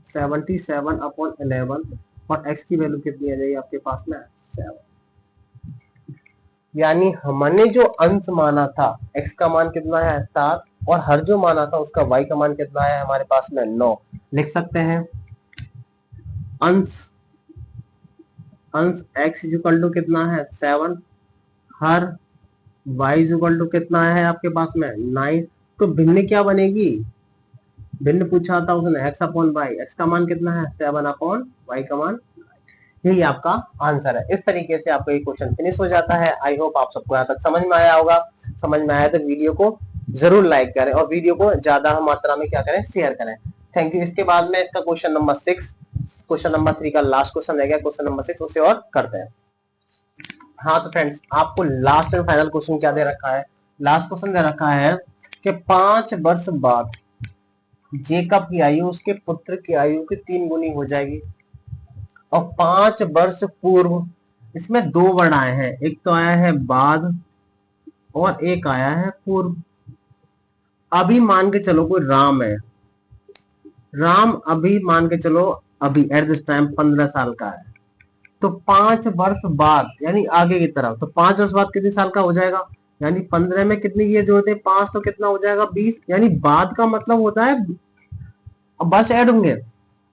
77 अपॉन 11 और x की वैल्यू कितनी आ जाएगी आपके पास में 7। यानी हमने जो अंश माना था x का मान कितना है 7 और हर जो माना था उसका y का मान कितना है हमारे पास में 9। लिख सकते हैं अंश x इज इक्वल टू कितना है 7, हर y इज इक्वल टू कितना है आपके पास में 9। तो भिन्न क्या बनेगी, भिन्न पूछा था उसने x अपॉन y, x का मान कितना है 7 अपॉन y का मान, यही आपका आंसर है। इस तरीके से आपका ये क्वेश्चन फिनिश हो जाता है। आई होप आप सबको यहाँ तक समझ में आया होगा। समझ में आया तो वीडियो को जरूर लाइक करें और वीडियो को ज्यादा मात्रा में क्या करें शेयर करें। Thank you. इसके बाद में इसका क्वेश्चन नंबर 6, क्वेश्चन नंबर 3 का लास्ट क्वेश्चन रह गया, क्वेश्चन नंबर 6 उसे और करते हैं। हाँ तो फ्रेंड्स आपको लास्ट एंड फाइनल क्वेश्चन क्या दे रखा है, लास्ट क्वेश्चन दे रखा है कि 5 वर्ष बाद जेकब की आयु उसके पुत्र की आयु की 3 गुनी हो जाएगी और 5 वर्ष पूर्व, इसमें 2 वर्ड आए हैं, एक तो आया है बाद और एक आया है पूर्व। अभी मान के चलो कोई राम है, राम अभी मान के चलो अभी एट दिस टाइम 15 साल का है। तो 5 वर्ष बाद यानी आगे की तरफ, तो 5 वर्ष बाद कितने साल का हो जाएगा, यानी 15 में कितनी ये जोड़ते हैं 5 तो कितना हो जाएगा 20, यानी बाद का मतलब होता है बस ऐड होंगे।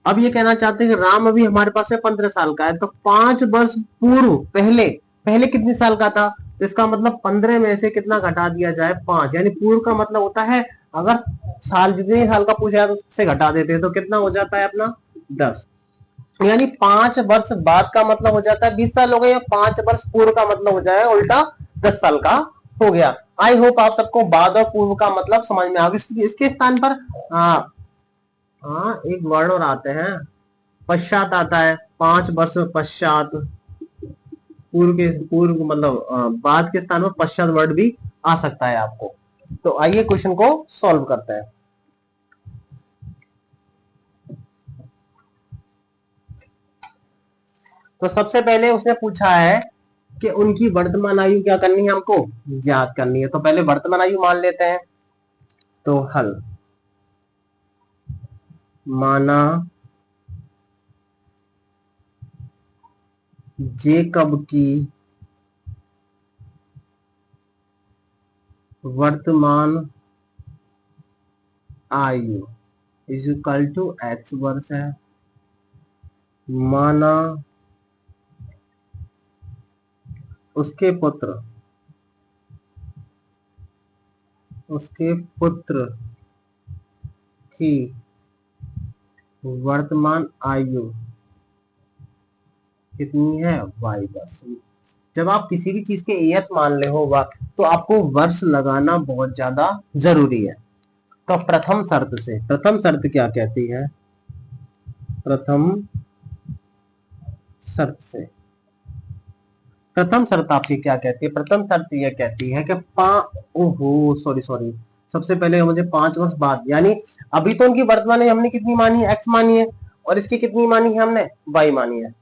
अब ये कहना चाहते हैं कि राम अभी हमारे पास में 15 साल का है, तो 5 वर्ष पूर्व पहले पहले कितने साल का था, तो इसका मतलब 15 में से कितना घटा दिया जाए 5, यानी पूर्व का मतलब होता है अगर साल जितने साल का पूछा है तो उससे घटा देते हैं तो कितना हो जाता है अपना 10, यानी 5 वर्ष बाद का मतलब हो जाता है 20 साल हो गए, 5 वर्ष पूर्व का मतलब हो जाएगा उल्टा 10 साल का हो गया। आई होप आप सबको बाद और पूर्व का मतलब समझ में आ गया। इसके स्थान पर एक वर्ड और आते हैं, पश्चात आता है, 5 वर्ष पश्चात, पूर्व मतलब बाद के स्थान पर पश्चात वर्ड भी आ सकता है आपको। तो आइए क्वेश्चन को सॉल्व करते हैं। तो सबसे पहले उसने पूछा है कि उनकी वर्तमान आयु क्या करनी है, हमको ज्ञात करनी है। तो पहले वर्तमान आयु मान लेते हैं। तो हल माना जेकब की वर्तमान आयु इज इक्वल टू x वर्ष है, माना उसके पुत्र की वर्तमान आयु कितनी है y वर्ष। जब आप किसी भी चीज के एयथ मान ले होगा तो आपको वर्ष लगाना बहुत ज्यादा जरूरी है। तो प्रथम शर्त क्या कहती है, प्रथम शर्त आपकी क्या कहती है, प्रथम शर्त यह कहती है कि ओहो सॉरी सबसे पहले मुझे 5 वर्ष बाद, यानी अभी तो उनकी वर्तमान आयु हमने कितनी मानी है, एक्स मानी है, और इसकी कितनी मानी है हमने, वाई मानी है।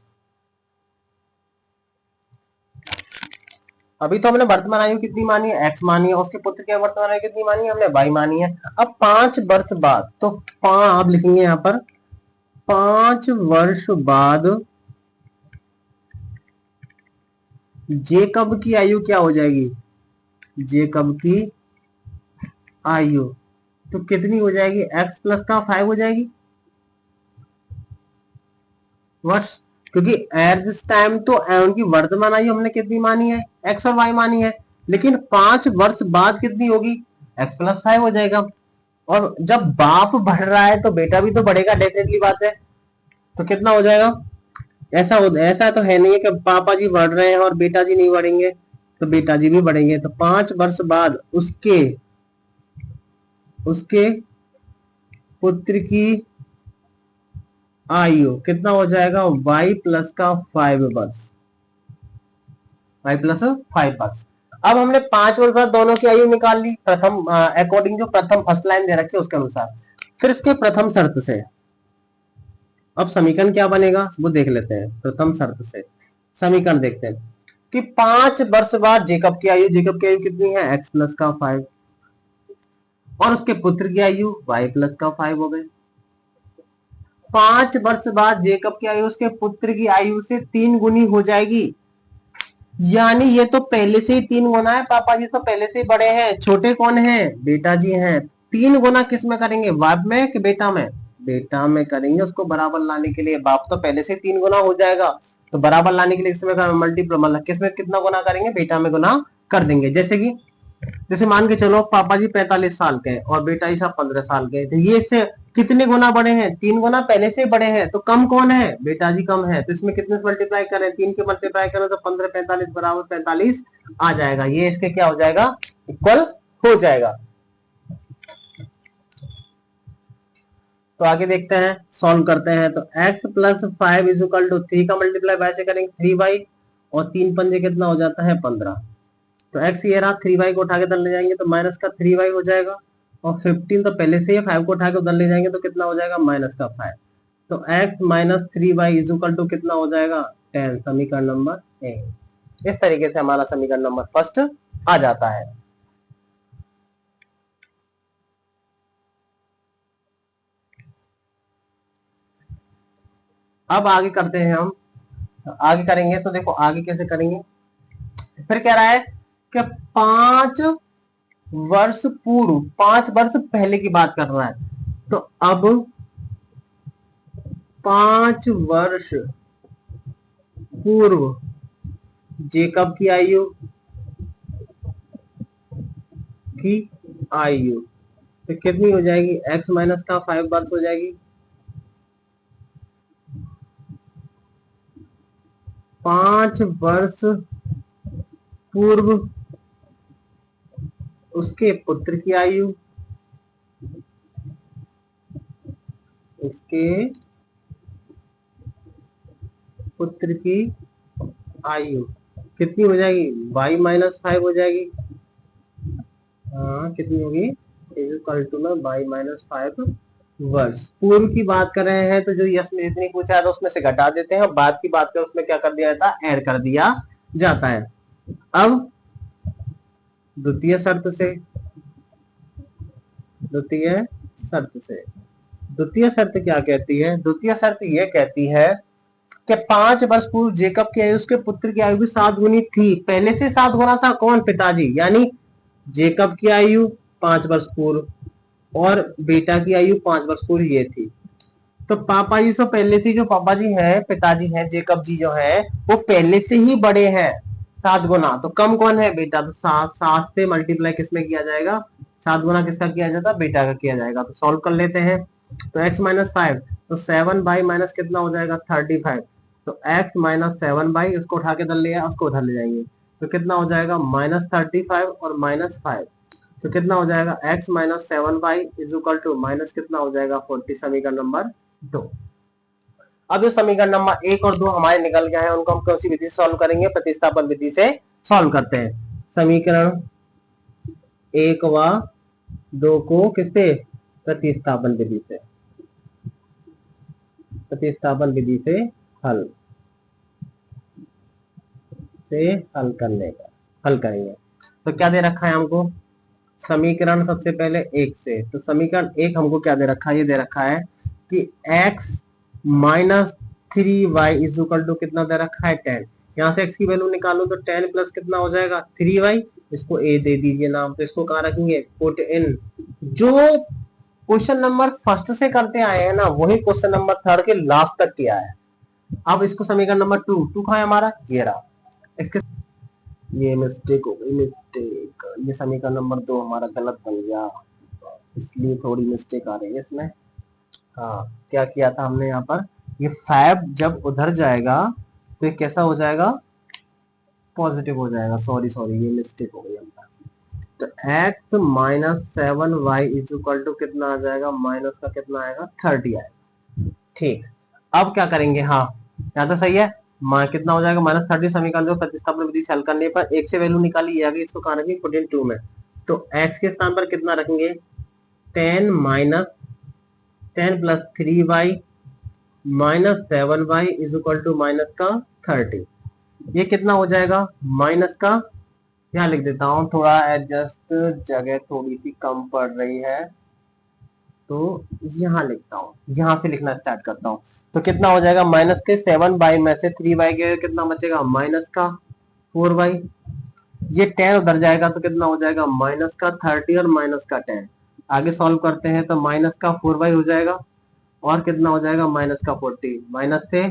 अभी तो हमने वर्तमान आयु कितनी मानी है, एक्स मानी है, उसके पुत्र की वर्तमान आयु कितनी मानी है हमने, वाई मानी है। अब 5 वर्ष बाद, तो आप लिखेंगे यहाँ पर 5 वर्ष बाद जेकब की आयु क्या हो जाएगी, जेकब की आयु तो कितनी हो जाएगी, एक्स प्लस का 5 हो जाएगी वर्ष, क्योंकि एट दिस टाइम तो उनकी वर्तमान आयु हमने कितनी मानी है, एक्स और वाई मानी है, लेकिन 5 वर्ष बाद कितनी होगी, एक्स प्लस 5 हो जाएगा। और जब बाप बढ़ रहा है तो बेटा भी तो बढ़ेगा, डेफिनेटली बात है। तो कितना हो जाएगा, ऐसा तो है नहीं है कि पापा जी बढ़ रहे हैं और बेटा जी नहीं बढ़ेंगे, तो बेटा जी भी बढ़ेंगे। तो 5 वर्ष बाद उसके उसके पुत्र की आयु कितना हो जाएगा, y प्लस का 5 वर्ष, y प्लस 5 वर्ष। अब हमने 5 वर्ष बाद दोनों की आयु निकाल ली, प्रथम अकॉर्डिंग जो प्रथम फर्स्ट लाइन दे रखी है उसके अनुसार। फिर इसके प्रथम शर्त से अब समीकरण क्या बनेगा वो देख लेते हैं। प्रथम शर्त से समीकरण देखते हैं कि 5 वर्ष बाद जेकब की आयु, जेकब की आयु कितनी है, x प्लस का 5, और उसके पुत्र की आयु y प्लस का 5 हो गई। 5 वर्ष बाद जेकब की आयु उसके पुत्र की आयु से 3 गुनी हो जाएगी, यानी ये तो पहले से ही 3 गुना है, पापा जी तो पहले से ही बड़े हैं, छोटे कौन है, बेटा जी हैं। 3 गुना किस में करेंगे, बाप में कि बेटा में, बेटा में करेंगे। उसको बराबर लाने के लिए बाप तो पहले से 3 गुना हो जाएगा, तो बराबर लाने के लिए इसमें मल्टीप्लाई, मतलब किसमें कितना गुना करेंगे, बेटा में गुना कर देंगे। जैसे मान के चलो पापा जी 45 साल के हैं और बेटा जी साहब 15 साल के हैं, तो ये इससे कितने गुना बड़े हैं, 3 गुना पहले से बड़े हैं, तो कम कौन है, बेटा जी कम है। तो इसमें कितने से मल्टीप्लाई करें, 3 के मल्टीप्लाई करें तो 15 45 बराबर 45 आ जाएगा, ये इसके क्या हो जाएगा, इक्वल हो जाएगा। तो आगे देखते हैं, सॉल्व करते हैं। तो x plus 5 is equal to 3 का मल्टीप्लाई बाय से करेंगे 3y, और 3 पंजे कितना हो जाता है 15। तो x ये रहा, 3y को उठा के उधर ले जाएंगे तो माइनस का 3y हो जाएगा, और 15 तो पहले से ही 5 को उठा के उधर ले जाएंगे तो कितना हो जाएगा, माइनस का 5। तो x minus 3y is equal to कितना हो जाएगा, 10। समीकरण नंबर ए। इस तरीके से हमारा समीकरण नंबर फर्स्ट आ जाता है। अब आगे करते हैं हम, आगे करेंगे तो देखो आगे कैसे करेंगे। फिर कह रहा है कि 5 वर्ष पूर्व, 5 वर्ष पहले की बात कर रहा है, तो अब 5 वर्ष पूर्व जेकब की आयु तो कितनी हो जाएगी, x माइनस का 5 वर्ष हो जाएगी। 5 वर्ष पूर्व उसके पुत्र की आयु, उसके पुत्र की आयु कितनी हो जाएगी, y माइनस 5 हो जाएगी। हाँ कितनी होगी, इज इक्वल टू में y माइनस 5 वर्ष। पूर्व की बात कर रहे हैं तो जो यश में जितनी पूछा है तो उसमें से घटा देते हैं, और बाद की बात कर उसमें क्या कर दिया जाता है, ऐड कर दिया जाता है। अब द्वितीय शर्त से, द्वितीय शर्त क्या कहती है, द्वितीय शर्त यह कहती है कि 5 वर्ष पूर्व जेकब की आयु उसके पुत्र की आयु भी 7 गुनी थी, पहले से 7 गुना था, कौन, पिताजी, यानी जेकब की आयु 5 वर्ष पूर्व और बेटा की आयु 5 वर्ष पूर्व ये थी। तो पापा जी से पहले से, जो पापा जी हैं, पिताजी हैं, जेकब जी जो है वो पहले से ही बड़े हैं 7 गुना, तो कम कौन है, बेटा। तो 7 से मल्टीप्लाई किसमें किया जाएगा, 7 गुना किसका किया जाता है, बेटा का किया जाएगा। तो सॉल्व कर लेते हैं। तो x माइनस 5, तो 7 बाई माइनस कितना हो जाएगा 35, तो x माइनस 7 बाई, उसको उठा के उधर ले आया, उसको उधर ले जाएंगे तो कितना हो जाएगा, -35 और -5, तो कितना हो जाएगा, x minus 7 by is equal to minus कितना हो जाएगा 40। समीकरण नंबर 2। अब जो समीकरण नंबर 1 और 2 हमारे निकल गए हैं उनको हम कौन सी विधि से सॉल्व करेंगे, प्रतिस्थापन विधि से सॉल्व करते हैं। समीकरण 1 व दो को किससे, प्रतिस्थापन विधि से हल हल करने का, हल करेंगे। तो क्या दे रखा है हमको, समीकरण सबसे पहले एक से, तो समीकरण एक हमको क्या दे रखा है, ये दे रखा है कि x minus 3y is equal to कितना दे रखा है 10। यहाँ से x की वैल्यू निकालो तो 10 प्लस कितना हो जाएगा 3y, इसको a दे दीजिए नाम, तो इसको कहाँ रखेंगे, पुट इन। जो क्वेश्चन नंबर फर्स्ट से करते आए हैं ना, वही क्वेश्चन नंबर थर्ड के लास्ट तक किया है। अब इसको समीकरण नंबर टू कहाँ है हमारा, ये रहा। इसके ये मिस्टेक हो गई, मिस्टेक, ये समीकरण नंबर 2 हमारा गलत बन गया, इसलिए थोड़ी मिस्टेक आ रही है इसमें। हाँ, क्या किया था हमने यहाँ पर, ये 5 जब उधर जाएगा तो ये कैसा हो जाएगा, पॉजिटिव हो जाएगा। सॉरी ये मिस्टेक हो गई हमारा। तो x minus 7y is equal to कितना आ जाएगा, माइनस का कितना आएगा 30 आएगा। ठीक, अब क्या करेंगे, हाँ यहाँ तो सही है, कितना हो जाएगा -30 समीकरण जो प्रतिस्थापन विधि से हल करने पर एक से वैल्यू निकाली, आगे इसको कहाँ रखेंगे, पुट इन 2 में। तो x के स्थान पर कितना रखेंगे, 10 minus 10 plus 3y minus 7y is equal to minus का 30। ये कितना हो जाएगा, माइनस का, यहाँ लिख देता हूँ, थोड़ा एडजस्ट, जगह थोड़ी सी कम पड़ रही है तो यहाँ लिखता हूँ, यहाँ से लिखना स्टार्ट करता हूँ। तो कितना हो जाएगा, माइनस के 7y में से 3y के कितना बचेगा, माइनस का 4y। ये 10 उधर जाएगा तो कितना हो जाएगा, माइनस का 30 और माइनस का 10। आगे सॉल्व करते हैं तो माइनस का 4y हो जाएगा और कितना हो जाएगा, माइनस का 40, माइनस से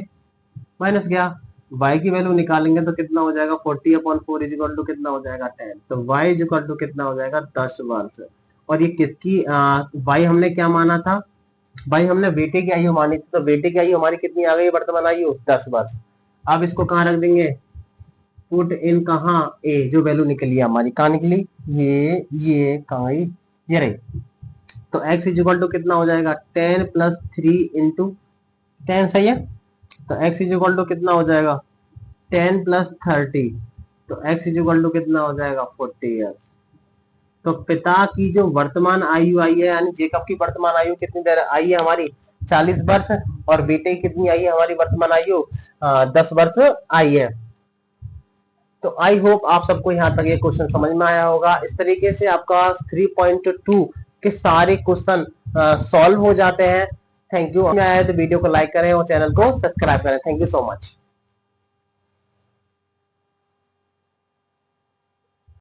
माइनस गया, y की वैल्यू निकालेंगे तो कितना हो जाएगा 40/4 इज इक्वल टू कितना हो जाएगा 10। तो y इज इक्वल टू कितना हो जाएगा 10 वर्ष। और ये किसकी y हमने क्या माना था, भाई हमने बेटे की आयु मानी थी, तो बेटे की आयु हमारी कितनी आ गई, वर्तमान आयु 10 वर्ष। अब इसको कहाँ रख देंगे, पुट इन कहाँ, ए, जो वैल्यू निकली हमारी कहाँ निकली, ये कहाँ, ये रही। तो x इज इक्वल टू कितना हो जाएगा 10 प्लस 3 इंटू 10, सही है। तो x इज इक्वल टू कितना हो जाएगा 10 प्लस 30, तो x इज इक्वल टू कितना हो जाएगा 40 ईयर्स। तो पिता की जो वर्तमान आयु आई है, यानी जेकब की वर्तमान आयु कितनी देर आई है हमारी 40 वर्ष, और बेटे की कितनी आई है हमारी वर्तमान आयु 10 वर्ष आई है। तो आई होप आप सबको यहाँ तक ये क्वेश्चन समझ में आया होगा। इस तरीके से आपका 3.2 के सारे क्वेश्चन सॉल्व हो जाते हैं। Thank you. आया है तो वीडियो को लाइक करें और चैनल को सब्सक्राइब करें। Thank you so much.